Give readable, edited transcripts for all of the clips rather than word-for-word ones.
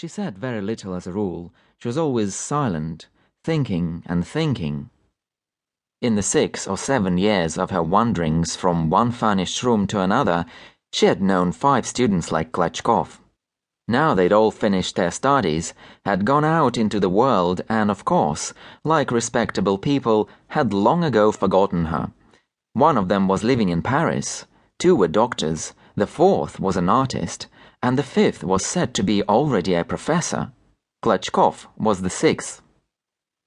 She said very little as a rule. She was always silent, thinking and thinking. In the 6 or 7 years of her wanderings from one furnished room to another, she had known 5 students like Klechkov. Now they'd all finished their studies, had gone out into the world, and of course, like respectable people, had long ago forgotten her. One of them was living in Paris, 2 were doctors, the 4th was an artist, and the 5th was said to be already a professor. Klechkov was the 6th.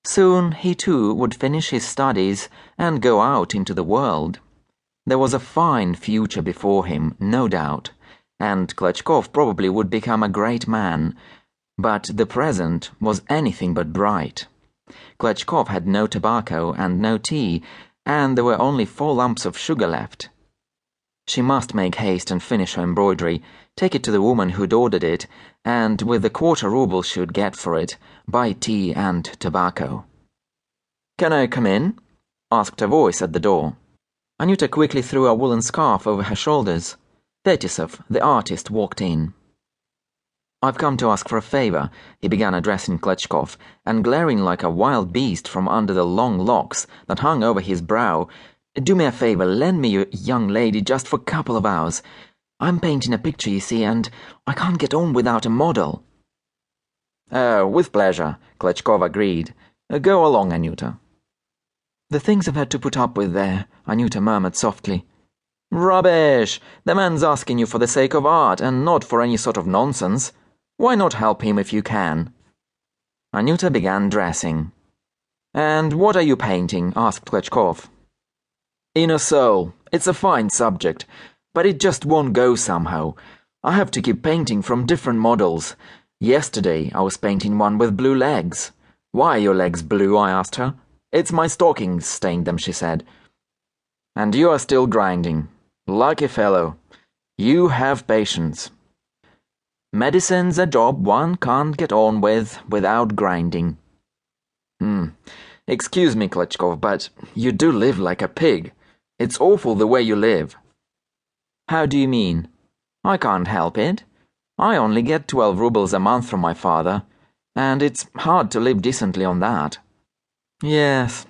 Soon he too would finish his studies and go out into the world. There was a fine future before him, no doubt, and Klechkov probably would become a great man, but the present was anything but bright. Klechkov had no tobacco and no tea, and there were only 4 lumps of sugar left. She must make haste and finish her embroidery, take it to the woman who'd ordered it, and with the 1/4 ruble she would get for it, buy tea and tobacco. "Can I come in?" asked a voice at the door. Anyuta quickly threw a woolen scarf over her shoulders. Fetisov, the artist, walked in. "I've come to ask for a favor," he began addressing Klechkov, and glaring like a wild beast from under the long locks that hung over his brow. "Do me a favor, lend me your young lady just for a couple of hours. I'm painting a picture, you see, and I can't get on without a model." "Oh, with pleasure," Klechkov agreed. "Go along, Anyuta." "The things I've had to put up with there," Anyuta murmured softly. "Rubbish! The man's asking you for the sake of art and not for any sort of nonsense. Why not help him if you can?" Anyuta began dressing. "And what are you painting?" asked Klechkov. "Inner soul. It's a fine subject, but it just won't go somehow. I have to keep painting from different models. Yesterday I was painting one with blue legs. 'Why are your legs blue?' I asked her. 'It's my stockings stained them,' she said. And you are still grinding. Lucky fellow. You have patience. Medicine's a job one can't get on with without grinding." Excuse me, Klechkov, but you do live like a pig. It's awful the way you live." "How do you mean?" "I can't help it. I only get 12 rubles a month from my father, and it's hard to live decently on that." Yes,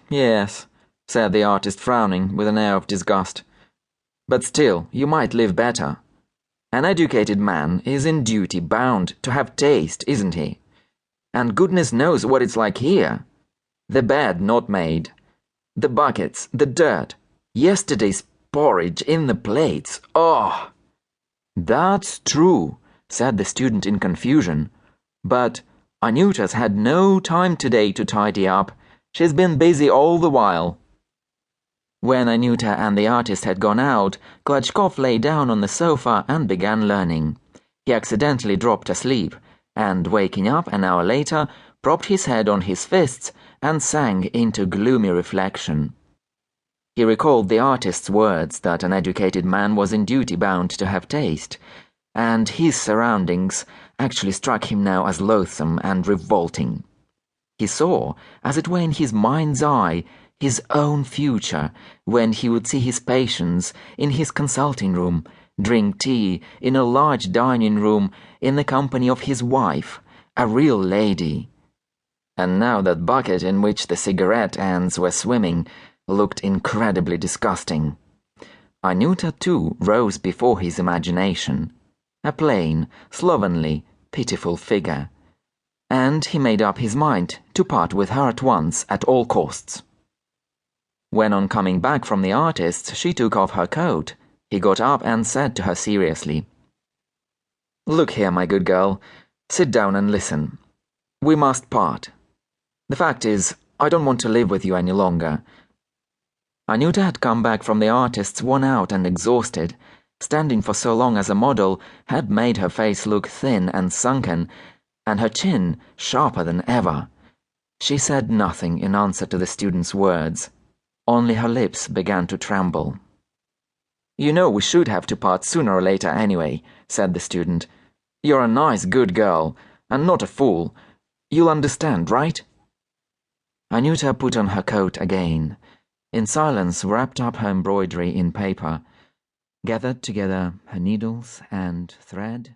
said the artist, frowning with an air of disgust. "But still, you might live better. An educated man is in duty bound to have taste, isn't he? And goodness knows what it's like here. The bed not made, the buckets, the dirt, yesterday's porridge in the plates. Oh!" "That's true," said the student in confusion. "But Anyuta's had no time today to tidy up. She's been busy all the while." When Anyuta and the artist had gone out, Klechkov lay down on the sofa and began learning. He accidentally dropped asleep, and waking up an hour later, propped his head on his fists and sank into gloomy reflection. He recalled the artist's words that an educated man was in duty bound to have taste, and his surroundings actually struck him now as loathsome and revolting. He saw, as it were in his mind's eye, his own future, when he would see his patients in his consulting room, drink tea in a large dining room in the company of his wife, a real lady. And now that bucket in which the cigarette ends were swimming looked incredibly disgusting. Anyuta too rose before his imagination, a plain, slovenly, pitiful figure, and he made up his mind to part with her at once at all costs. When on coming back from the artist's she took off her coat, he got up and said to her seriously, "Look here, my good girl, sit down and listen. We must part. The fact is, I don't want to live with you any longer." Anyuta had come back from the artist's worn out and exhausted. Standing for so long as a model had made her face look thin and sunken, and her chin sharper than ever. She said nothing in answer to the student's words. Only her lips began to tremble. "You know we should have to part sooner or later anyway," said the student. "You're a nice, good girl, and not a fool. You'll understand, right?" Anyuta put on her coat again. In silence wrapped up her embroidery in paper, gathered together her needles and thread,